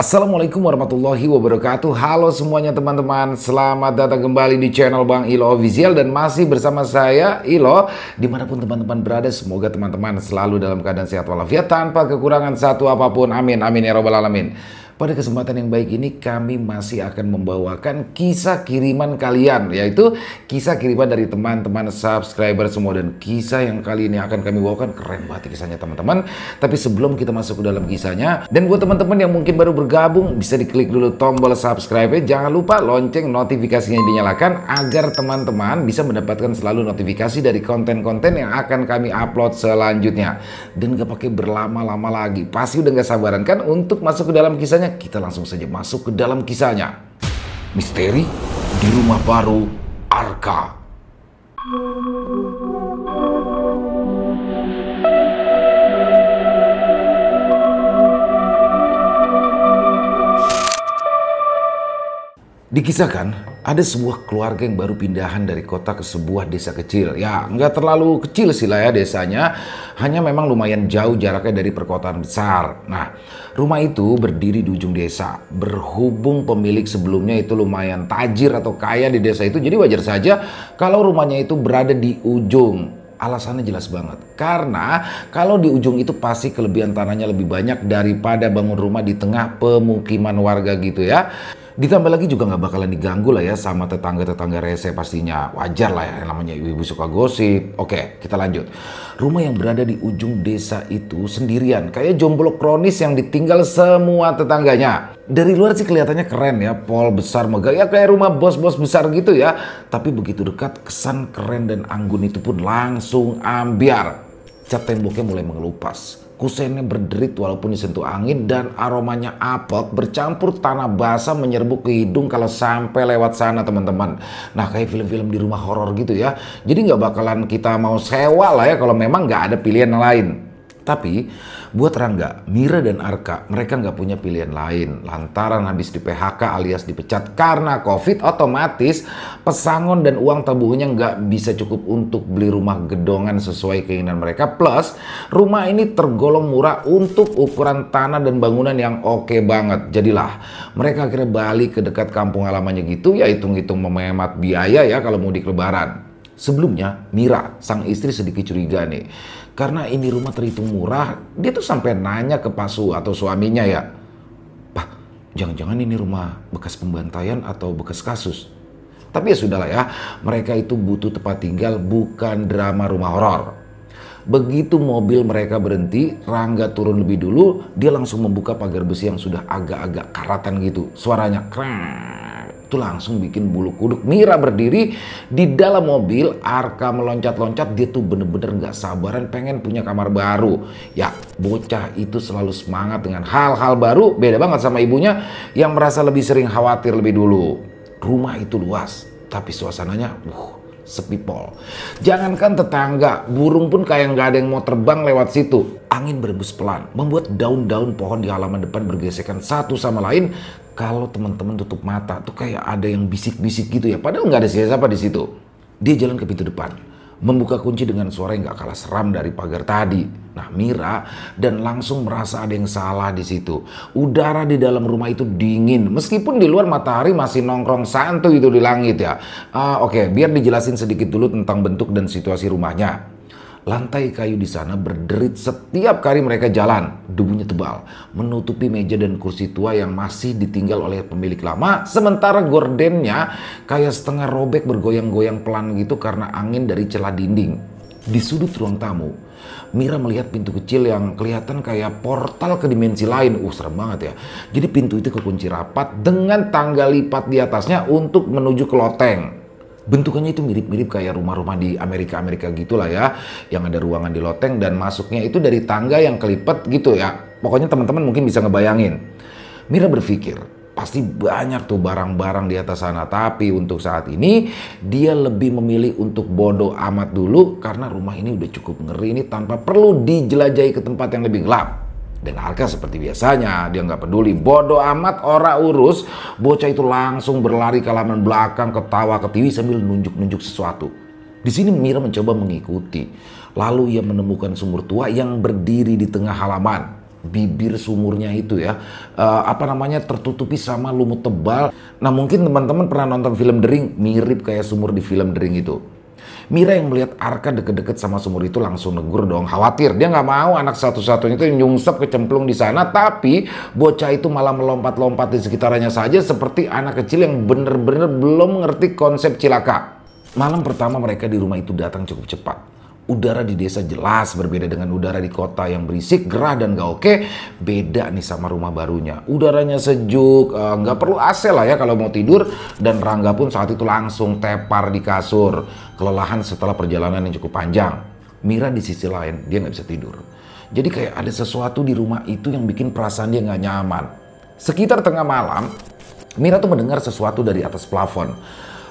Assalamualaikum warahmatullahi wabarakatuh. Halo semuanya teman-teman, selamat datang kembali di channel Bang Ilo Official. Dan masih bersama saya Ilo. Dimanapun teman-teman berada, semoga teman-teman selalu dalam keadaan sehat walafiat, tanpa kekurangan satu apapun. Amin, amin ya robbal alamin. Pada kesempatan yang baik ini kami masih akan membawakan kisah kiriman kalian, yaitu kisah kiriman dari teman-teman subscriber semua. Dan kisah yang kali ini akan kami bawakan keren banget kisahnya teman-teman. Tapi sebelum kita masuk ke dalam kisahnya, dan buat teman-teman yang mungkin baru bergabung, bisa diklik dulu tombol subscribe. Jangan lupa lonceng notifikasinya dinyalakan agar teman-teman bisa mendapatkan selalu notifikasi dari konten-konten yang akan kami upload selanjutnya. Dan gak pakai berlama-lama lagi, pasti udah gak sabaran kan untuk masuk ke dalam kisahnya. Kita langsung saja masuk ke dalam kisahnya. Misteri di rumah baru Arka. Dikisahkan, ada sebuah keluarga yang baru pindahan dari kota ke sebuah desa kecil. Ya, nggak terlalu kecil sih lah ya desanya. Hanya memang lumayan jauh jaraknya dari perkotaan besar. Nah, rumah itu berdiri di ujung desa. Berhubung pemilik sebelumnya itu lumayan tajir atau kaya di desa itu, jadi wajar saja kalau rumahnya itu berada di ujung. Alasannya jelas banget. Karena kalau di ujung itu pasti kelebihan tanahnya lebih banyak daripada bangun rumah di tengah pemukiman warga gitu ya. Ditambah lagi juga nggak bakalan diganggu lah ya sama tetangga-tetangga rese pastinya. Wajar lah ya, namanya ibu-ibu suka gosip. Oke, kita lanjut. Rumah yang berada di ujung desa itu sendirian. Kayak jomblo kronis yang ditinggal semua tetangganya. Dari luar sih kelihatannya keren ya. Pol besar megah. Ya kayak rumah bos-bos besar gitu ya. Tapi begitu dekat, kesan keren dan anggun itu pun langsung ambiar. Cat temboknya mulai mengelupas. Kusennya berderit walaupun disentuh angin, dan aromanya apek bercampur tanah basah menyerbu ke hidung kalau sampai lewat sana teman-teman. Nah, kayak film-film di rumah horor gitu ya. Jadi nggak bakalan kita mau sewa lah ya kalau memang nggak ada pilihan lain. Tapi buat Rangga, Mira dan Arka, mereka nggak punya pilihan lain. Lantaran habis di PHK alias dipecat karena COVID, otomatis pesangon dan uang tabungannya nggak bisa cukup untuk beli rumah gedongan sesuai keinginan mereka. Plus, rumah ini tergolong murah untuk ukuran tanah dan bangunan yang oke banget. Jadilah, mereka akhirnya balik ke dekat kampung halamannya gitu, ya hitung-hitung menghemat biaya ya kalau mudik lebaran. Sebelumnya, Mira, sang istri sedikit curiga nih. Karena ini rumah terhitung murah, dia tuh sampai nanya ke Pak Su atau suaminya ya, "Pak, jangan-jangan ini rumah bekas pembantaian atau bekas kasus?" Tapi ya sudahlah ya, mereka itu butuh tempat tinggal, bukan drama rumah horor. Begitu mobil mereka berhenti, Rangga turun lebih dulu, dia langsung membuka pagar besi yang sudah agak-agak karatan gitu. Suaranya kreng. Itu langsung bikin bulu kuduk Mira berdiri di dalam mobil. Arka meloncat-loncat, dia tuh bener-bener gak sabaran pengen punya kamar baru. Ya, bocah itu selalu semangat dengan hal-hal baru, beda banget sama ibunya yang merasa lebih sering khawatir lebih dulu. Rumah itu luas, tapi suasananya sepi pol. Jangankan tetangga, burung pun kayak nggak ada yang mau terbang lewat situ. Angin berembus pelan, membuat daun-daun pohon di halaman depan bergesekan satu sama lain. Kalau teman-teman tutup mata tuh kayak ada yang bisik-bisik gitu ya. Padahal nggak ada siapa-siapa di situ. Dia jalan ke pintu depan, membuka kunci dengan suara yang nggak kalah seram dari pagar tadi. Nah, Mira dan langsung merasa ada yang salah di situ. Udara di dalam rumah itu dingin, meskipun di luar matahari masih nongkrong santuy itu di langit ya. Oke, biar dijelasin sedikit dulu tentang bentuk dan situasi rumahnya. Lantai kayu di sana berderit setiap kali mereka jalan. Debunya tebal, menutupi meja dan kursi tua yang masih ditinggal oleh pemilik lama. Sementara gordennya kayak setengah robek bergoyang-goyang pelan gitu karena angin dari celah dinding. Di sudut ruang tamu, Mira melihat pintu kecil yang kelihatan kayak portal ke dimensi lain. Serem banget ya. Jadi pintu itu kekunci rapat dengan tangga lipat di atasnya untuk menuju ke loteng. Bentukannya itu mirip-mirip kayak rumah-rumah di Amerika gitulah ya, yang ada ruangan di loteng dan masuknya itu dari tangga yang kelipet gitu ya. Pokoknya teman-teman mungkin bisa ngebayangin. Mira berpikir, pasti banyak tuh barang-barang di atas sana. Tapi untuk saat ini dia lebih memilih untuk bodo amat dulu karena rumah ini udah cukup ngeri ini tanpa perlu dijelajahi ke tempat yang lebih gelap. Dan Arka seperti biasanya, dia nggak peduli, bodo amat, ora urus. Bocah itu langsung berlari ke halaman belakang, ketawa ke TV sambil nunjuk-nunjuk sesuatu. Di sini Mira mencoba mengikuti. Lalu ia menemukan sumur tua yang berdiri di tengah halaman. bibir sumurnya itu ya, tertutupi sama lumut tebal. Nah mungkin teman-teman pernah nonton film The Ring, mirip kayak sumur di film The Ring itu. Mira yang melihat Arka deket-deket sama sumur itu langsung negur dong, khawatir. Dia nggak mau anak satu-satunya itu nyungsep kecemplung di sana, tapi bocah itu malah melompat-lompat di sekitarnya saja seperti anak kecil yang bener-bener belum mengerti konsep cilaka. Malam pertama mereka di rumah itu datang cukup cepat. Udara di desa jelas berbeda dengan udara di kota yang berisik, gerah dan gak oke. Beda nih sama rumah barunya. Udaranya sejuk, nggak perlu AC lah ya kalau mau tidur. Dan Rangga pun saat itu langsung tepar di kasur. Kelelahan setelah perjalanan yang cukup panjang. Mira di sisi lain, dia nggak bisa tidur. Jadi kayak ada sesuatu di rumah itu yang bikin perasaan dia nggak nyaman. Sekitar tengah malam, Mira tuh mendengar sesuatu dari atas plafon.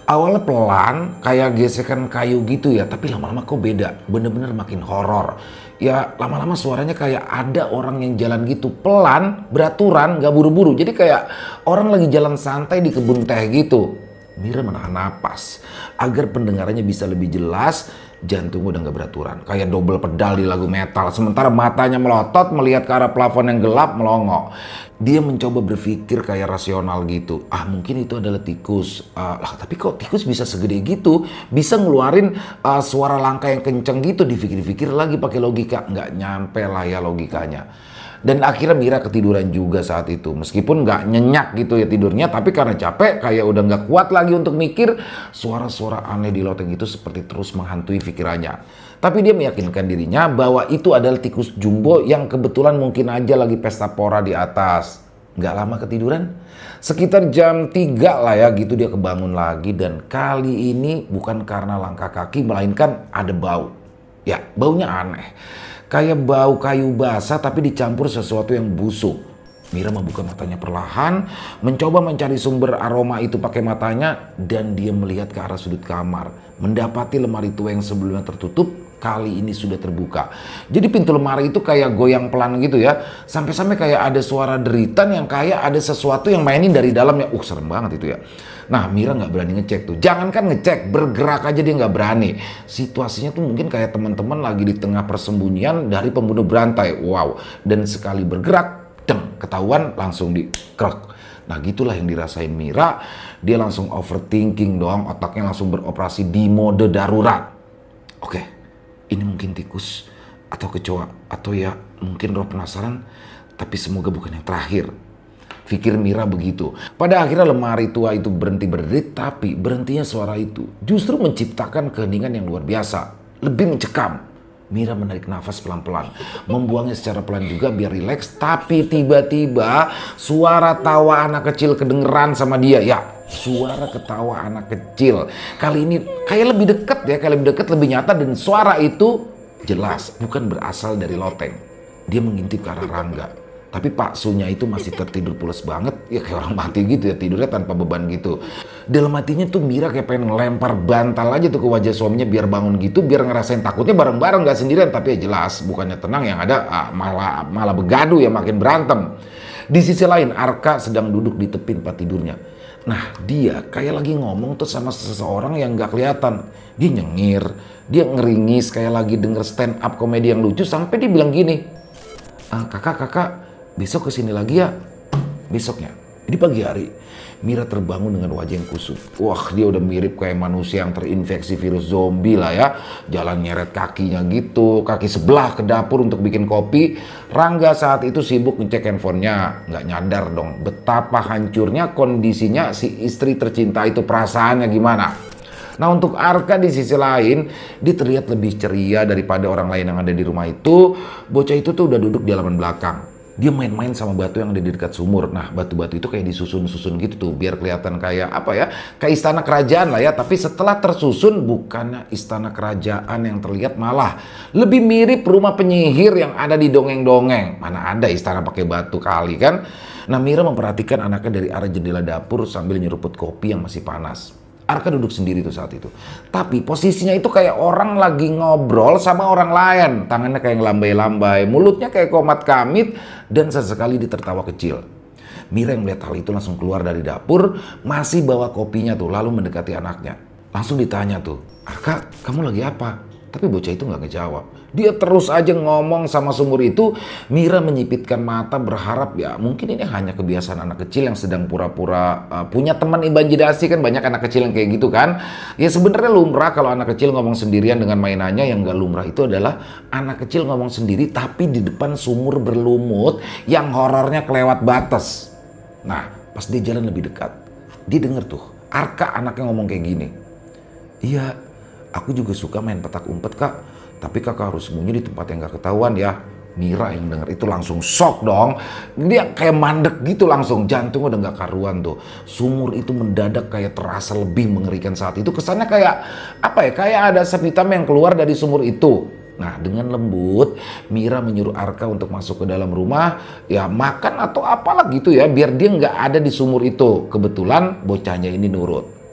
Awalnya pelan, kayak gesekan kayu gitu ya, tapi lama-lama kok beda, bener-bener makin horor. Ya lama-lama suaranya kayak ada orang yang jalan gitu, pelan, beraturan, gak buru-buru. Jadi kayak orang lagi jalan santai di kebun teh gitu. Mira menahan napas, agar pendengarannya bisa lebih jelas. Jantungnya udah gak beraturan, kayak double pedal di lagu metal. Sementara matanya melotot melihat ke arah plafon yang gelap melongo. Dia mencoba berpikir kayak rasional gitu. Mungkin itu adalah tikus. Tapi kok tikus bisa segede gitu? Bisa ngeluarin suara langkah yang kenceng gitu. Dipikir-pikir lagi pakai logika. Nggak nyampe lah ya logikanya. Dan akhirnya Mira ketiduran juga saat itu. Meskipun nggak nyenyak gitu ya tidurnya, tapi karena capek kayak udah nggak kuat lagi untuk mikir. Suara-suara aneh di loteng itu seperti terus menghantui pikirannya. Tapi dia meyakinkan dirinya bahwa itu adalah tikus jumbo yang kebetulan mungkin aja lagi pesta pora di atas. Nggak lama ketiduran, sekitar jam 3 lah ya gitu dia kebangun lagi. Dan kali ini bukan karena langkah kaki, melainkan ada bau. Ya, baunya aneh. Kayak bau kayu basah tapi dicampur sesuatu yang busuk. Mira membuka matanya perlahan, mencoba mencari sumber aroma itu pakai matanya, dan dia melihat ke arah sudut kamar. Mendapati lemari tua yang sebelumnya tertutup, kali ini sudah terbuka. Jadi pintu lemari itu kayak goyang pelan gitu ya. Sampai-sampai kayak ada suara deritan yang kayak ada sesuatu yang mainin dari dalamnya. Serem banget itu ya. Nah Mira nggak berani ngecek tuh. Jangankan ngecek, bergerak aja dia nggak berani. Situasinya tuh mungkin kayak teman-teman lagi di tengah persembunyian dari pembunuh berantai. Wow. Dan sekali bergerak, ketahuan langsung dikrek. Nah gitulah yang dirasain Mira. Dia langsung overthinking dong. Otaknya langsung beroperasi di mode darurat. Oke, ini mungkin tikus atau kecoa atau ya mungkin roh penasaran. Tapi semoga bukan yang terakhir. Pikir Mira begitu. Pada akhirnya lemari tua itu berhenti berderit, tapi berhentinya suara itu justru menciptakan keheningan yang luar biasa. Lebih mencekam. Mira menarik nafas pelan-pelan, membuangnya secara pelan juga biar rileks. Tapi tiba-tiba suara tawa anak kecil kedengeran sama dia. Ya, suara ketawa anak kecil. Kali ini kayak lebih dekat ya, kayak lebih dekat, lebih nyata. Dan suara itu jelas bukan berasal dari loteng. Dia mengintip ke arah Rangga. Tapi Pak Sunya itu masih tertidur pules banget. Ya kayak orang mati gitu ya, tidurnya tanpa beban gitu. Dalam hatinya tuh Mira kayak pengen ngelempar bantal aja tuh ke wajah suaminya biar bangun gitu. Biar ngerasain takutnya bareng-bareng gak sendirian. Tapi ya jelas bukannya tenang, yang ada malah begaduh ya, makin berantem. Di sisi lain Arka sedang duduk di tepi tempat tidurnya. Nah dia kayak lagi ngomong tuh sama seseorang yang gak kelihatan. Dia nyengir, dia ngeringis kayak lagi denger stand up komedi yang lucu. Sampai dia bilang gini, kakak besok kesini lagi ya. Besoknya di pagi hari Mira terbangun dengan wajah yang kusut. Wah dia udah mirip kayak manusia yang terinfeksi virus zombie lah ya. Jalan nyeret kakinya gitu, kaki sebelah ke dapur untuk bikin kopi. Rangga saat itu sibuk ngecek handphonenya. Nggak nyadar dong betapa hancurnya kondisinya si istri tercinta itu. Perasaannya gimana. Nah untuk Arka di sisi lain, dia terlihat lebih ceria daripada orang lain yang ada di rumah itu. Bocah itu tuh udah duduk di halaman belakang. Dia main-main sama batu yang ada di dekat sumur. Nah batu-batu itu kayak disusun-susun gitu tuh, biar kelihatan kayak apa ya, kayak istana kerajaan lah ya. Tapi setelah tersusun, bukannya istana kerajaan yang terlihat, malah lebih mirip rumah penyihir yang ada di dongeng-dongeng. Mana ada istana pakai batu kali kan. Nah Mira memperhatikan anaknya dari arah jendela dapur sambil nyeruput kopi yang masih panas. Arka duduk sendiri tuh saat itu. Tapi posisinya itu kayak orang lagi ngobrol sama orang lain. Tangannya kayak ngelambai-lambai, mulutnya kayak komat kamit, dan sesekali ditertawa kecil. Mira yang melihat hal itu langsung keluar dari dapur, masih bawa kopinya tuh, lalu mendekati anaknya. Langsung ditanya tuh, Arka, kamu lagi apa? Tapi bocah itu nggak ngejawab. Dia terus aja ngomong sama sumur itu. Mira menyipitkan mata berharap ya mungkin ini hanya kebiasaan anak kecil yang sedang pura-pura punya teman imajinasi, kan banyak anak kecil yang kayak gitu kan. Ya sebenarnya lumrah kalau anak kecil ngomong sendirian dengan mainannya. Yang nggak lumrah itu adalah anak kecil ngomong sendiri tapi di depan sumur berlumut yang horornya kelewat batas. Nah pas dia jalan lebih dekat, dia denger tuh Arka anaknya ngomong kayak gini. Iya, aku juga suka main petak umpet kak, tapi kakak harus sembunyi di tempat yang gak ketahuan ya. Mira yang denger itu langsung shock dong. Dia kayak mandek gitu langsung, jantungnya udah gak karuan tuh. Sumur itu mendadak kayak terasa lebih mengerikan saat itu. Kesannya kayak apa ya, kayak ada asap hitam yang keluar dari sumur itu. Nah dengan lembut Mira menyuruh Arka untuk masuk ke dalam rumah, ya makan atau apalah gitu ya, biar dia nggak ada di sumur itu. Kebetulan bocahnya ini nurut.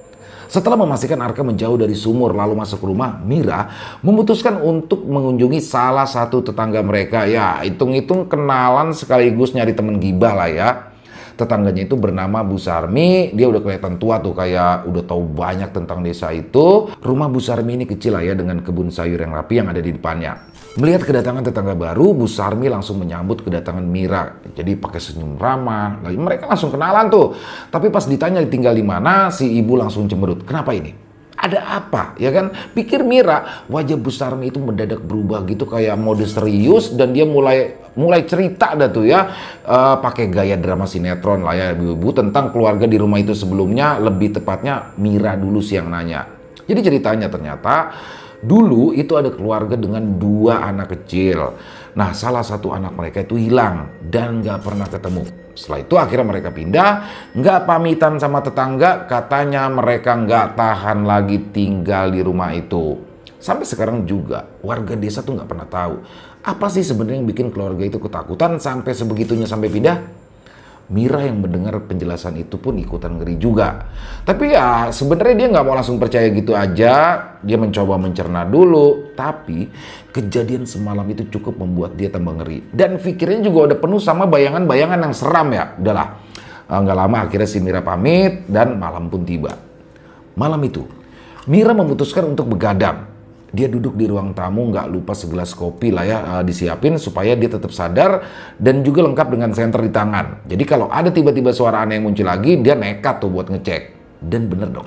Setelah memastikan Arka menjauh dari sumur lalu masuk ke rumah, Mira memutuskan untuk mengunjungi salah satu tetangga mereka. Ya hitung-hitung kenalan sekaligus nyari temen gibah lah ya. Tetangganya itu bernama Bu Sarmi. Dia udah kelihatan tua tuh, kayak udah tahu banyak tentang desa itu. Rumah Bu Sarmi ini kecil lah ya, dengan kebun sayur yang rapi yang ada di depannya. Melihat kedatangan tetangga baru, Bu Sarmi langsung menyambut kedatangan Mira. Jadi pakai senyum ramah. Lalu mereka langsung kenalan tuh. Tapi pas ditanya tinggal di mana, si ibu langsung cemberut. Kenapa ini? Ada apa? Ya kan? Pikir Mira, wajah Bu Sarmi itu mendadak berubah gitu kayak mode serius, dan dia mulai cerita dah tuh ya, pakai gaya drama sinetron lah ya ibu-ibu, tentang keluarga di rumah itu sebelumnya. Lebih tepatnya Mira dulu sih yang nanya. Jadi ceritanya ternyata dulu itu ada keluarga dengan 2 anak kecil. Nah salah satu anak mereka itu hilang dan gak pernah ketemu. Setelah itu akhirnya mereka pindah, gak pamitan sama tetangga. Katanya mereka gak tahan lagi tinggal di rumah itu. Sampai sekarang juga warga desa tuh gak pernah tahu apa sih sebenarnya yang bikin keluarga itu ketakutan sampai sebegitunya sampai pindah. Mira yang mendengar penjelasan itu pun ikutan ngeri juga. Tapi ya sebenarnya dia nggak mau langsung percaya gitu aja. Dia mencoba mencerna dulu. Tapi kejadian semalam itu cukup membuat dia tambah ngeri. Dan pikirnya juga udah penuh sama bayangan-bayangan yang seram ya. Udahlah, nggak lama akhirnya si Mira pamit dan malam pun tiba. Malam itu Mira memutuskan untuk begadang. Dia duduk di ruang tamu, nggak lupa segelas kopi lah ya disiapin supaya dia tetap sadar dan juga lengkap dengan senter di tangan. Jadi kalau ada tiba-tiba suara aneh yang muncul lagi, dia nekat tuh buat ngecek. Dan bener dong,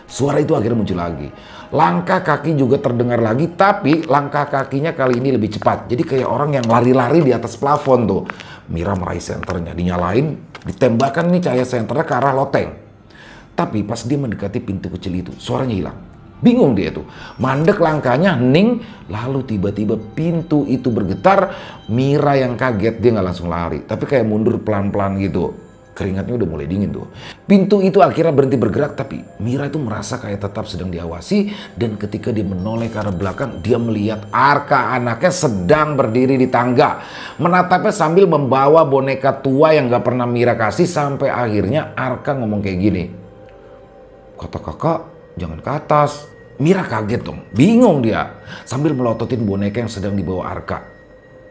suara itu akhirnya muncul lagi. Langkah kaki juga terdengar lagi, tapi langkah kakinya kali ini lebih cepat. Jadi kayak orang yang lari-lari di atas plafon tuh. Mira meraih senternya, dinyalain, ditembakkan nih cahaya senternya ke arah loteng. Tapi pas dia mendekati pintu kecil itu, suaranya hilang. Bingung dia tuh, mandek langkahnya, hening, lalu tiba-tiba pintu itu bergetar. Mira yang kaget, dia nggak langsung lari, tapi kayak mundur pelan-pelan gitu. Keringatnya udah mulai dingin tuh. Pintu itu akhirnya berhenti bergerak, tapi Mira itu merasa kayak tetap sedang diawasi. Dan ketika dia menoleh ke arah belakang, dia melihat Arka anaknya sedang berdiri di tangga, menatapnya sambil membawa boneka tua yang gak pernah Mira kasih. Sampai akhirnya Arka ngomong kayak gini, "Kata kakak, jangan ke atas." Mira kaget dong, bingung dia, sambil melototin boneka yang sedang dibawa Arka.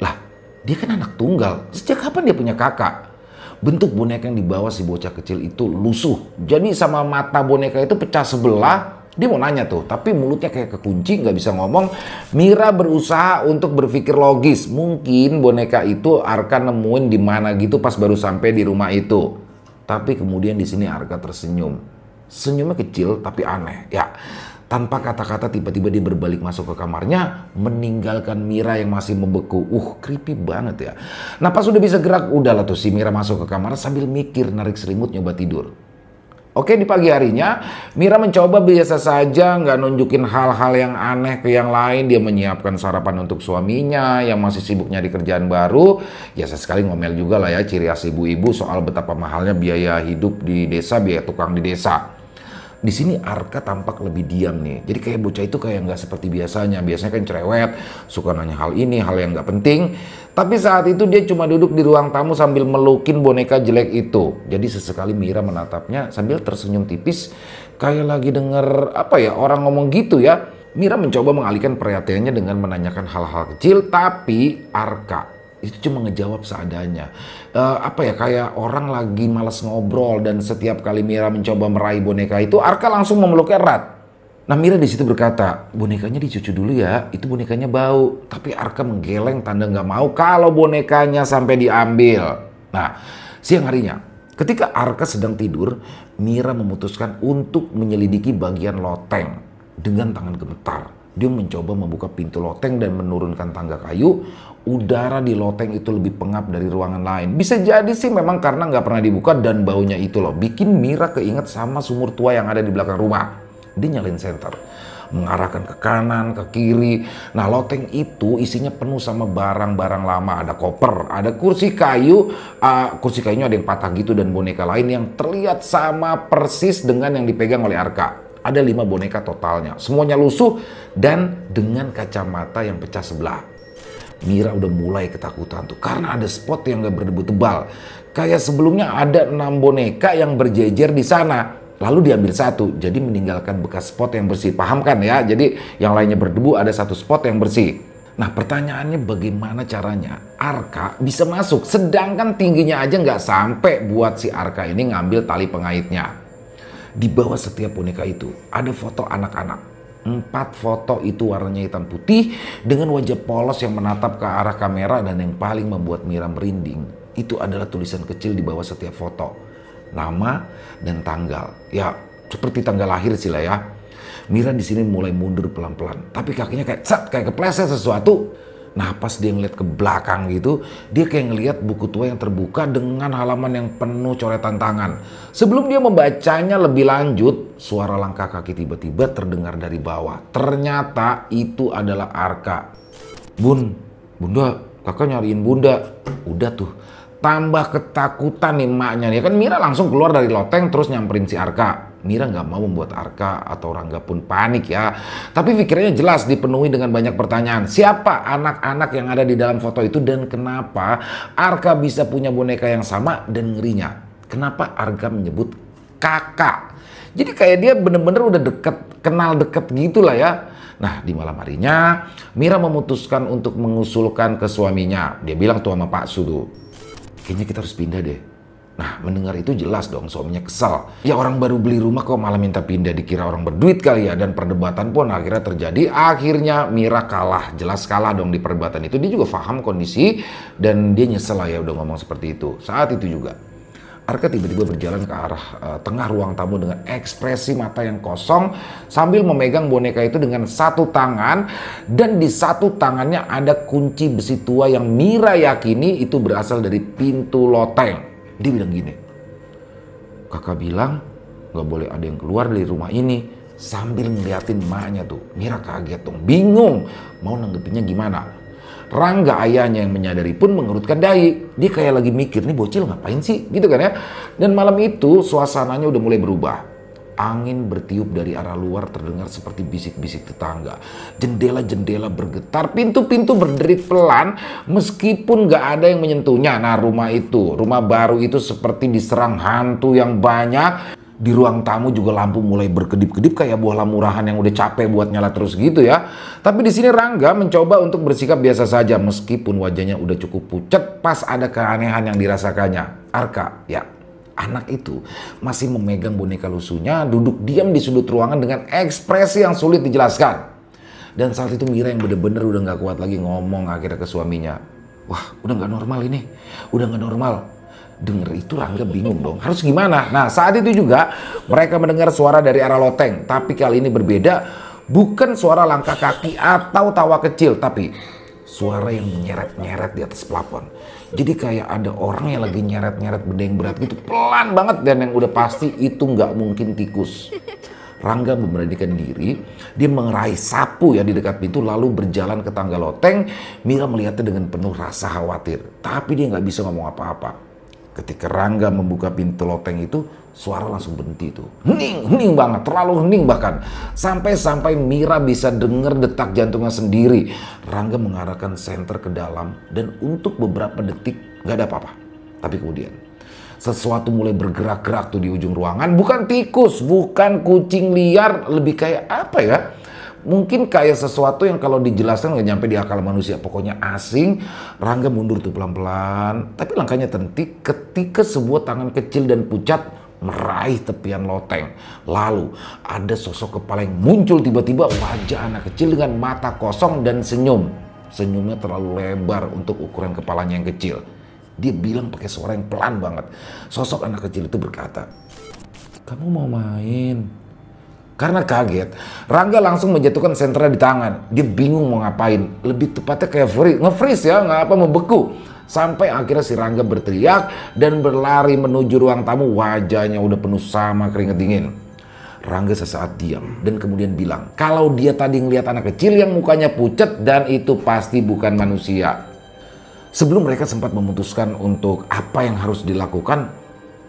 Lah, dia kan anak tunggal, sejak kapan dia punya kakak? Bentuk boneka yang dibawa si bocah kecil itu lusuh, jadi sama mata boneka itu pecah sebelah. Dia mau nanya tuh, tapi mulutnya kayak kekunci, nggak bisa ngomong. Mira berusaha untuk berpikir logis, mungkin boneka itu Arka nemuin di mana gitu pas baru sampai di rumah itu. Tapi kemudian di sini Arka tersenyum. Senyumnya kecil tapi aneh. Ya, tanpa kata-kata tiba-tiba dia berbalik masuk ke kamarnya, meninggalkan Mira yang masih membeku. Creepy banget ya. Nah pas udah bisa gerak, udahlah tuh si Mira masuk ke kamar sambil mikir, narik selimut, nyoba tidur. Oke, di pagi harinya Mira mencoba biasa saja, nggak nunjukin hal-hal yang aneh ke yang lain. Dia menyiapkan sarapan untuk suaminya yang masih sibuk nyari kerjaan baru. Ya sesekali ngomel juga lah ya, ciri khas ibu-ibu soal betapa mahalnya biaya hidup di desa, biaya tukang di desa. Di sini Arka tampak lebih diam nih. Jadi kayak bocah itu kayak nggak seperti biasanya. Biasanya kan cerewet, suka nanya hal ini, hal yang nggak penting. Tapi saat itu dia cuma duduk di ruang tamu sambil melukin boneka jelek itu. Jadi sesekali Mira menatapnya sambil tersenyum tipis, kayak lagi denger apa ya, orang ngomong gitu ya. Mira mencoba mengalihkan perhatiannya dengan menanyakan hal-hal kecil, tapi Arka itu cuma ngejawab seadanya. Kayak orang lagi malas ngobrol. Dan setiap kali Mira mencoba meraih boneka itu, Arka langsung memeluknya erat. Nah, Mira di situ berkata, bonekanya dicuci dulu ya, itu bonekanya bau. Tapi Arka menggeleng tanda nggak mau kalau bonekanya sampai diambil. Nah, siang harinya, ketika Arka sedang tidur, Mira memutuskan untuk menyelidiki bagian loteng. Dengan tangan gemetar, dia mencoba membuka pintu loteng dan menurunkan tangga kayu. Udara di loteng itu lebih pengap dari ruangan lain. Bisa jadi sih memang karena nggak pernah dibuka dan baunya itu loh, bikin Mira keinget sama sumur tua yang ada di belakang rumah. Dia nyalain senter, mengarahkan ke kanan, ke kiri. Nah, loteng itu isinya penuh sama barang-barang lama. Ada koper, ada kursi kayu. Kursi kayunya ada yang patah gitu dan boneka lain yang terlihat sama persis dengan yang dipegang oleh Arka. Ada 5 boneka totalnya. Semuanya lusuh dan dengan kacamata yang pecah sebelah. Mira udah mulai ketakutan tuh karena ada spot yang gak berdebu tebal. Kayak sebelumnya ada 6 boneka yang berjejer di sana. Lalu diambil satu, jadi meninggalkan bekas spot yang bersih. Paham kan ya? Jadi yang lainnya berdebu, ada satu spot yang bersih. Nah, pertanyaannya bagaimana caranya Arka bisa masuk? Sedangkan tingginya aja nggak sampai buat si Arka ini ngambil tali pengaitnya. Di bawah setiap boneka itu ada foto anak-anak. 4 foto itu warnanya hitam putih dengan wajah polos yang menatap ke arah kamera, dan yang paling membuat Mira merinding itu adalah tulisan kecil di bawah setiap foto. Nama dan tanggal. Ya, seperti tanggal lahir sih lah ya. Mira di sini mulai mundur pelan-pelan, tapi kakinya kayak kepleset sesuatu. Nah, pas dia ngeliat ke belakang gitu, dia kayak ngeliat buku tua yang terbuka dengan halaman yang penuh coretan tangan. Sebelum dia membacanya lebih lanjut, suara langkah kaki tiba-tiba terdengar dari bawah. Ternyata itu adalah Arka. Bunda, kakak nyariin bunda. Udah tuh. Tambah ketakutan nih emaknya nih. Kan Mira langsung keluar dari loteng terus nyamperin si Arka. Mira nggak mau membuat Arka atau Rangga pun panik ya. Tapi pikirannya jelas dipenuhi dengan banyak pertanyaan. Siapa anak-anak yang ada di dalam foto itu dan kenapa Arka bisa punya boneka yang sama, dan ngerinya kenapa Arka menyebut kakak. Jadi kayak dia bener-bener udah kenal deket gitu lah ya. Nah, di malam harinya Mira memutuskan untuk mengusulkan ke suaminya. Dia bilang tuh sama Pak Sudu, kayaknya kita harus pindah deh. Nah, mendengar itu jelas dong suaminya kesal. Ya, orang baru beli rumah kok malah minta pindah, dikira orang berduit kali ya. Dan perdebatan pun akhirnya terjadi. Akhirnya Mira kalah, jelas kalah dong di perdebatan itu. Dia juga paham kondisi dan dia nyesel lah ya udah ngomong seperti itu. Saat itu juga Arka tiba-tiba berjalan ke arah tengah ruang tamu dengan ekspresi mata yang kosong sambil memegang boneka itu dengan satu tangan, dan di satu tangannya ada kunci besi tua yang Mira yakini itu berasal dari pintu loteng. Dia bilang gini, kakak bilang gak boleh ada yang keluar dari rumah ini, sambil ngeliatin emaknya tuh. Mira kaget dong, bingung mau nanggepinnya gimana. Rangga ayahnya yang menyadari pun mengerutkan dahi. Dia kayak lagi mikir, nih bocil ngapain sih gitu kan ya. Dan malam itu suasananya udah mulai berubah. Angin bertiup dari arah luar terdengar seperti bisik-bisik tetangga. Jendela-jendela bergetar, pintu-pintu berderit pelan meskipun gak ada yang menyentuhnya. Nah, rumah baru itu seperti diserang hantu yang banyak. Di ruang tamu juga lampu mulai berkedip-kedip kayak buah lamurahan yang udah capek buat nyala terus gitu ya. Tapi di sini Rangga mencoba untuk bersikap biasa saja meskipun wajahnya udah cukup pucat pas ada keanehan yang dirasakannya. Arka, ya anak itu masih memegang boneka lusuhnya, duduk diam di sudut ruangan dengan ekspresi yang sulit dijelaskan. Dan saat itu Mira yang bener-bener udah gak kuat lagi ngomong akhirnya ke suaminya. Wah, udah gak normal ini, udah gak normal. Dengar itu Rangga bingung dong, harus gimana? Nah, saat itu juga mereka mendengar suara dari arah loteng, tapi kali ini berbeda. Bukan suara langkah kaki atau tawa kecil, tapi suara yang nyeret-nyeret di atas plafon. Jadi kayak ada orang yang lagi nyeret-nyeret benda yang berat gitu, pelan banget, dan yang udah pasti itu nggak mungkin tikus. Rangga memberanikan diri, dia mengerai sapu ya di dekat pintu lalu berjalan ke tangga loteng. Mira melihatnya dengan penuh rasa khawatir, tapi dia nggak bisa ngomong apa-apa. Ketika Rangga membuka pintu loteng itu, suara langsung berhenti tuh. Hening banget, terlalu hening bahkan. Sampai-sampai Mira bisa dengar detak jantungnya sendiri. Rangga mengarahkan senter ke dalam dan untuk beberapa detik gak ada apa-apa. Tapi kemudian sesuatu mulai bergerak-gerak tuh di ujung ruangan. Bukan tikus, bukan kucing liar, lebih kayak apa ya? Mungkin kayak sesuatu yang kalau dijelaskan nggak nyampe di akal manusia. Pokoknya asing. Rangga mundur tuh pelan-pelan. Tapi langkahnya terhenti ketika sebuah tangan kecil dan pucat meraih tepian loteng. Lalu ada sosok kepala yang muncul tiba-tiba, wajah anak kecil dengan mata kosong dan senyum. Senyumnya terlalu lebar untuk ukuran kepalanya yang kecil. Dia bilang pakai suara yang pelan banget. Sosok anak kecil itu berkata, "Kamu mau main?" Karena kaget, Rangga langsung menjatuhkan sentera di tangan. Dia bingung mau ngapain. Lebih tepatnya kayak nge-freeze ya, nggak apa, membeku. Sampai akhirnya si Rangga berteriak dan berlari menuju ruang tamu. Wajahnya udah penuh sama keringet dingin. Rangga sesaat diam dan kemudian bilang, kalau dia tadi ngeliat anak kecil yang mukanya pucat dan itu pasti bukan manusia. Sebelum mereka sempat memutuskan untuk apa yang harus dilakukan,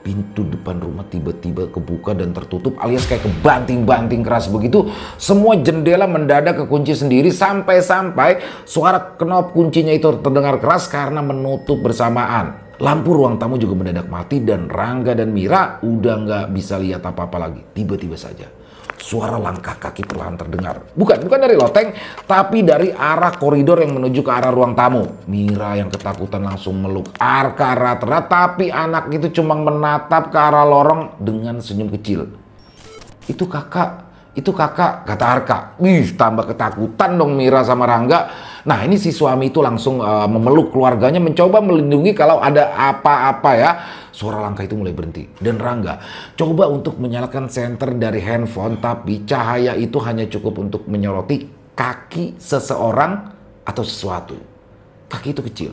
pintu depan rumah tiba-tiba kebuka dan tertutup alias kayak kebanting-banting keras begitu. Semua jendela mendadak kekunci sendiri sampai-sampai suara knop kuncinya itu terdengar keras karena menutup bersamaan. Lampu ruang tamu juga mendadak mati dan Rangga dan Mira udah nggak bisa lihat apa-apa lagi. Tiba-tiba saja suara langkah kaki perlahan terdengar. Bukan dari loteng, tapi dari arah koridor yang menuju ke arah ruang tamu. Mira yang ketakutan langsung meluk Arka erat-erat, tapi anak itu cuma menatap ke arah lorong dengan senyum kecil. Itu kakak, kata Arka. Tambah ketakutan dong Mira sama Rangga. Nah ini si suami itu langsung memeluk keluarganya, mencoba melindungi kalau ada apa-apa ya. Suara langkah itu mulai berhenti. Dan Rangga coba untuk menyalakan senter dari handphone, tapi cahaya itu hanya cukup untuk menyoroti kaki seseorang atau sesuatu. Kaki itu kecil.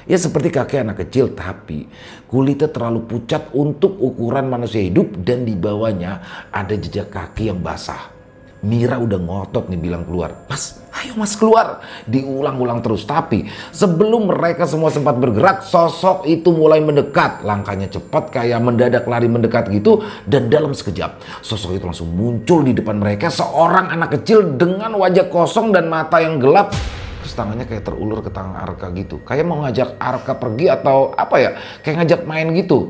Ya seperti kaki anak kecil, tapi kulitnya terlalu pucat untuk ukuran manusia hidup dan di bawahnya ada jejak kaki yang basah. Mira udah ngotot nih bilang keluar. Mas, ayo mas keluar. Diulang-ulang terus. Tapi sebelum mereka semua sempat bergerak, sosok itu mulai mendekat. Langkahnya cepat kayak mendadak lari mendekat gitu. Dan dalam sekejap, sosok itu langsung muncul di depan mereka. Seorang anak kecil dengan wajah kosong dan mata yang gelap. Terus tangannya kayak terulur ke tangan Arka gitu. Kayak mau ngajak Arka pergi atau apa ya. Kayak ngajak main gitu.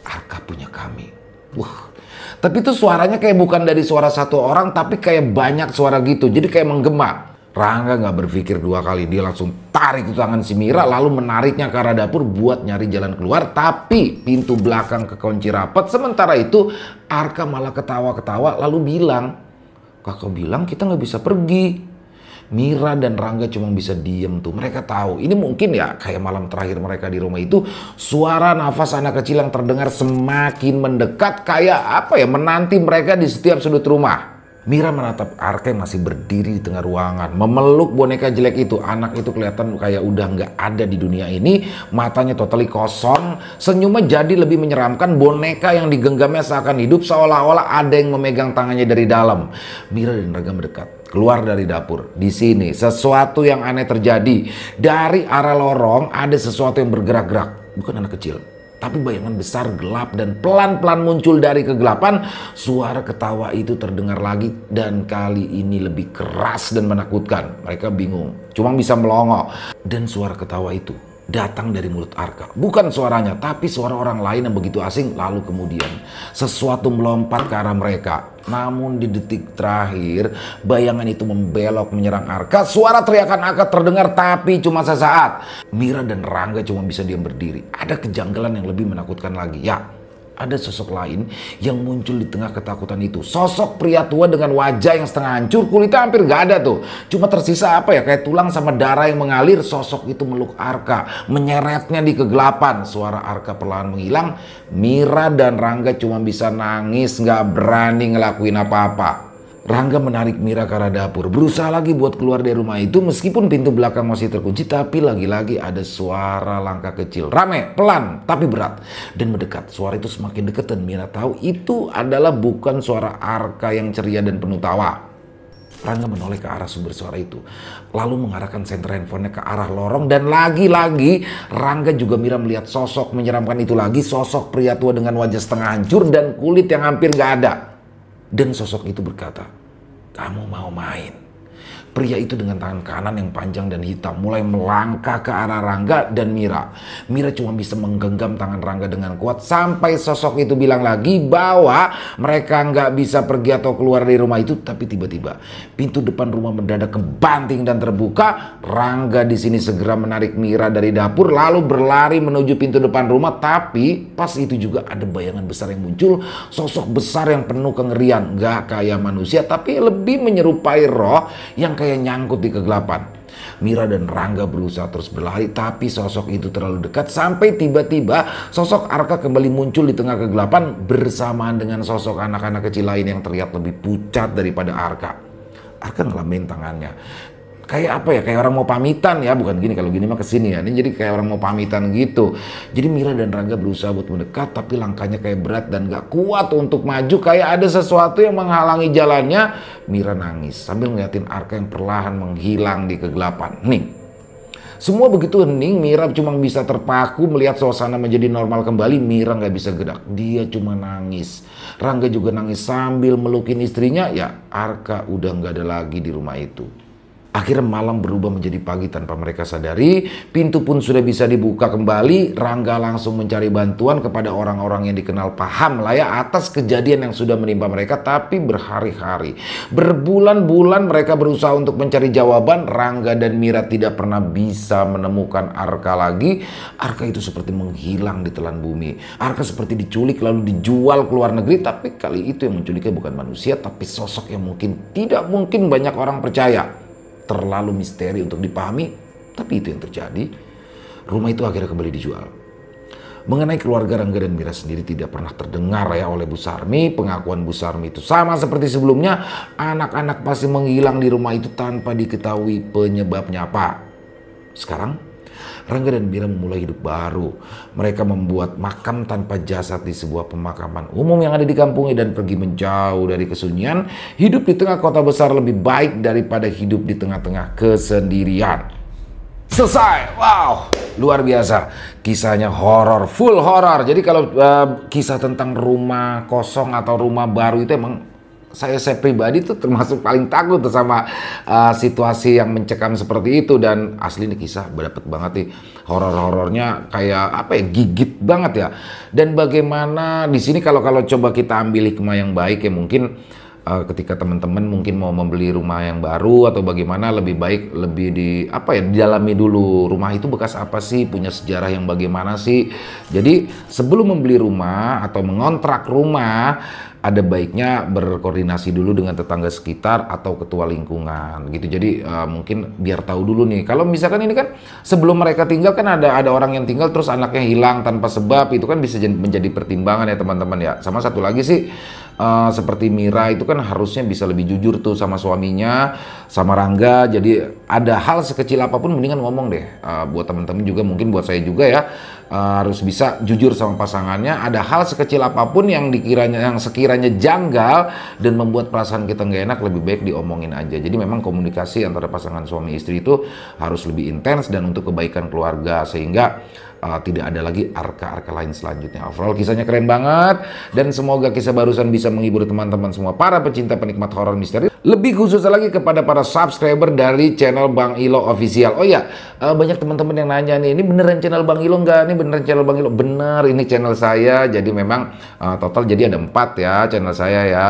Arka punya kami. Wah. Tapi itu suaranya kayak bukan dari suara satu orang, tapi kayak banyak suara gitu. Jadi kayak menggema. Rangga nggak berpikir dua kali. Dia langsung tarik itu tangan si Mira, lalu menariknya ke arah dapur buat nyari jalan keluar. Tapi pintu belakang kekunci rapat. Sementara itu Arka malah ketawa-ketawa lalu bilang, kakak bilang kita nggak bisa pergi. Mira dan Rangga cuma bisa diem tuh. Mereka tahu ini mungkin ya kayak malam terakhir mereka di rumah itu. Suara nafas anak kecil yang terdengar semakin mendekat kayak apa ya, menanti mereka di setiap sudut rumah. Mira menatap Arka yang masih berdiri di tengah ruangan, memeluk boneka jelek itu. Anak itu kelihatan kayak udah nggak ada di dunia ini. Matanya totally kosong. Senyumnya jadi lebih menyeramkan. Boneka yang digenggamnya seakan hidup, seolah-olah ada yang memegang tangannya dari dalam. Mira dan Rangga mendekat. Keluar dari dapur. Di sini sesuatu yang aneh terjadi. Dari arah lorong ada sesuatu yang bergerak-gerak. Bukan anak kecil, tapi bayangan besar gelap dan pelan-pelan muncul dari kegelapan. Suara ketawa itu terdengar lagi dan kali ini lebih keras dan menakutkan. Mereka bingung, cuma bisa melongo. Dan suara ketawa itu datang dari mulut Arka. Bukan suaranya, tapi suara orang lain yang begitu asing. Lalu kemudian sesuatu melompat ke arah mereka. Namun di detik terakhir, bayangan itu membelok menyerang Arka. Suara teriakan Arka terdengar tapi cuma sesaat. Mira dan Rangga cuma bisa diam berdiri. Ada kejanggalan yang lebih menakutkan lagi. Ya, ada sosok lain yang muncul di tengah ketakutan itu. Sosok pria tua dengan wajah yang setengah hancur, kulitnya hampir gak ada tuh. Cuma tersisa apa ya, kayak tulang sama darah yang mengalir. Sosok itu meluk Arka, menyeretnya di kegelapan. Suara Arka perlahan menghilang. Mira dan Rangga cuma bisa nangis, gak berani ngelakuin apa-apa. Rangga menarik Mira ke arah dapur, berusaha lagi buat keluar dari rumah itu meskipun pintu belakang masih terkunci. Tapi lagi-lagi ada suara langkah kecil, rame, pelan, tapi berat dan mendekat. Suara itu semakin dekat dan Mira tahu itu adalah bukan suara Arka yang ceria dan penuh tawa. Rangga menoleh ke arah sumber suara itu, lalu mengarahkan senter handphonenya ke arah lorong. Dan lagi-lagi Rangga juga Mira melihat sosok menyeramkan itu lagi. Sosok pria tua dengan wajah setengah hancur dan kulit yang hampir gak ada. Dan sosok itu berkata, kamu mau main? Pria itu dengan tangan kanan yang panjang dan hitam mulai melangkah ke arah Rangga dan Mira. Mira cuma bisa menggenggam tangan Rangga dengan kuat sampai sosok itu bilang lagi bahwa mereka nggak bisa pergi atau keluar dari rumah itu. Tapi tiba-tiba pintu depan rumah mendadak kebanting dan terbuka. Rangga di sini segera menarik Mira dari dapur lalu berlari menuju pintu depan rumah. Tapi pas itu juga ada bayangan besar yang muncul, sosok besar yang penuh kengerian, nggak kayak manusia tapi lebih menyerupai roh yang kayak nyangkut di kegelapan. Mira dan Rangga berusaha terus berlari tapi sosok itu terlalu dekat sampai tiba-tiba sosok Arka kembali muncul di tengah kegelapan bersamaan dengan sosok anak-anak kecil lain yang terlihat lebih pucat daripada Arka. Arka ngelamin tangannya. Kayak apa ya, kayak orang mau pamitan ya, bukan gini, kalau gini mah kesini ya, ini jadi kayak orang mau pamitan gitu. Jadi Mira dan Rangga berusaha buat mendekat tapi langkahnya kayak berat dan gak kuat untuk maju, kayak ada sesuatu yang menghalangi jalannya. Mira nangis sambil ngeliatin Arka yang perlahan menghilang di kegelapan. Nih, semua begitu hening, Mira cuma bisa terpaku melihat suasana menjadi normal kembali. Mira gak bisa gerak, dia cuma nangis. Rangga juga nangis sambil melukin istrinya. Ya, Arka udah gak ada lagi di rumah itu. Akhirnya malam berubah menjadi pagi tanpa mereka sadari. Pintu pun sudah bisa dibuka kembali. Rangga langsung mencari bantuan kepada orang-orang yang dikenal paham lah ya atas kejadian yang sudah menimpa mereka. Tapi berhari-hari, berbulan-bulan mereka berusaha untuk mencari jawaban. Rangga dan Mira tidak pernah bisa menemukan Arka lagi. Arka itu seperti menghilang di telan bumi. Arka seperti diculik lalu dijual ke luar negeri. Tapi kali itu yang menculiknya bukan manusia tapi sosok yang mungkin tidak mungkin banyak orang percaya. Terlalu misteri untuk dipahami, tapi itu yang terjadi. Rumah itu akhirnya kembali dijual. Mengenai keluarga Rangga dan Mira sendiri tidak pernah terdengar ya oleh Bu Sarmi. Pengakuan Bu Sarmi itu sama seperti sebelumnya. Anak-anak pasti menghilang di rumah itu tanpa diketahui penyebabnya apa. Sekarang Rangga dan Mira memulai hidup baru. Mereka membuat makam tanpa jasad di sebuah pemakaman umum yang ada di kampungnya dan pergi menjauh dari kesunyian. Hidup di tengah kota besar lebih baik daripada hidup di tengah-tengah kesendirian. Selesai. Wow, luar biasa. Kisahnya horor, full horor. Jadi kalau kisah tentang rumah kosong atau rumah baru itu emang saya pribadi tuh termasuk paling takut tuh sama situasi yang mencekam seperti itu. Dan asli ini kisah dapet banget nih, horor-horornya kayak apa ya, gigit banget ya. Dan bagaimana di sini kalau coba kita ambil hikmah yang baik ya, mungkin ketika teman-teman mungkin mau membeli rumah yang baru atau bagaimana, lebih baik lebih didalami dulu rumah itu bekas apa sih, punya sejarah yang bagaimana sih. Jadi sebelum membeli rumah atau mengontrak rumah, ada baiknya berkoordinasi dulu dengan tetangga sekitar atau ketua lingkungan gitu. Jadi mungkin biar tahu dulu nih. Kalau misalkan ini kan sebelum mereka tinggal kan ada orang yang tinggal terus anaknya hilang tanpa sebab, itu kan bisa menjadi pertimbangan ya teman-teman ya. Sama satu lagi sih, seperti Mira itu kan harusnya bisa lebih jujur tuh sama suaminya, sama Rangga. Jadi ada hal sekecil apapun mendingan ngomong deh. Buat teman-teman juga, mungkin buat saya juga ya, harus bisa jujur sama pasangannya. Ada hal sekecil apapun yang sekiranya janggal dan membuat perasaan kita nggak enak, lebih baik diomongin aja. Jadi memang komunikasi antara pasangan suami istri itu harus lebih intens dan untuk kebaikan keluarga, sehingga tidak ada lagi arka-arka lain selanjutnya. Overall kisahnya keren banget dan semoga kisah barusan bisa menghibur teman-teman semua para pecinta penikmat horor misteri. Lebih khusus lagi kepada para subscriber dari channel Bang Ilo Official. Oh ya, banyak teman-teman yang nanya nih, ini beneran channel Bang Ilo nggak? Ini beneran channel Bang Ilo? Bener, ini channel saya. Jadi memang total jadi ada 4 ya channel saya ya,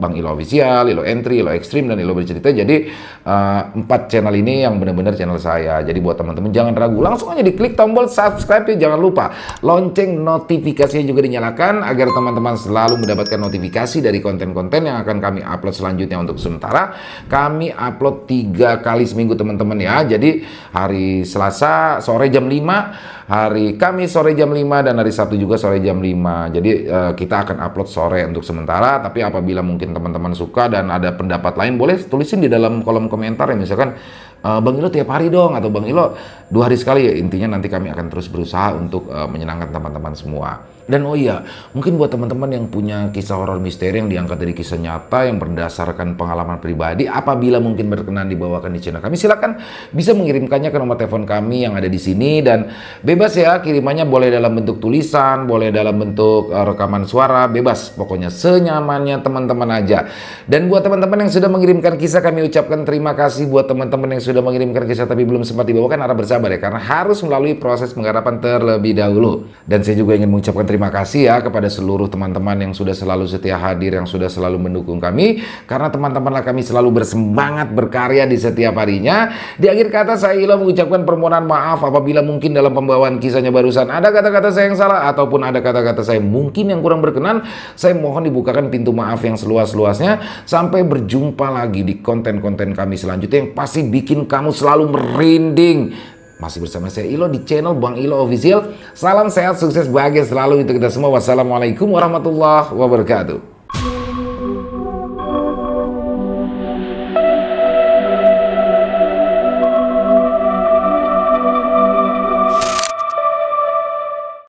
Bang Ilo Official, Ilo Entry, Ilo Extreme, dan Ilo Bercerita. Jadi 4 channel ini yang benar-benar channel saya. Jadi buat teman-teman jangan ragu, langsung aja diklik tombol subscribe ya. Jangan lupa lonceng notifikasinya juga dinyalakan agar teman-teman selalu mendapatkan notifikasi dari konten-konten yang akan kami upload selanjutnya. Untuk sementara kami upload 3 kali seminggu teman-teman ya. Jadi hari Selasa sore jam 5, hari Kamis sore jam 5, dan hari Sabtu juga sore jam 5. Jadi kita akan upload sore untuk sementara. Tapi apabila mungkin teman-teman suka dan ada pendapat lain, boleh tulisin di dalam kolom komentar ya. Misalkan Bang Ilo tiap hari dong, atau Bang Ilo 2 hari sekali ya. Intinya nanti kami akan terus berusaha untuk menyenangkan teman-teman semua. Dan oh iya, mungkin buat teman-teman yang punya kisah horor misteri yang diangkat dari kisah nyata yang berdasarkan pengalaman pribadi, apabila mungkin berkenan dibawakan di channel kami, silakan bisa mengirimkannya ke nomor telepon kami yang ada di sini, dan bebas Bebas ya, kirimannya boleh dalam bentuk tulisan, boleh dalam bentuk rekaman suara, bebas. Pokoknya senyamannya teman-teman aja. Dan buat teman-teman yang sudah mengirimkan kisah, kami ucapkan terima kasih. Buat teman-teman yang sudah mengirimkan kisah tapi belum sempat dibawakan, harap bersabar ya, karena harus melalui proses penggarapan terlebih dahulu. Dan saya juga ingin mengucapkan terima kasih ya kepada seluruh teman-teman yang sudah selalu setia hadir, yang sudah selalu mendukung kami, karena teman-temanlah kami selalu bersemangat berkarya di setiap harinya. Di akhir kata saya Ilo mengucapkan permohonan maaf apabila mungkin dalam pembawaan kisahnya barusan ada kata-kata saya yang salah ataupun ada kata-kata saya mungkin yang kurang berkenan. Saya mohon dibukakan pintu maaf yang seluas-luasnya. Sampai berjumpa lagi di konten-konten kami selanjutnya yang pasti bikin kamu selalu merinding. Masih bersama saya Ilo di channel Bang Ilo Official. Salam sehat, sukses, bahagia selalu untuk kita semua. Wassalamualaikum warahmatullahi wabarakatuh.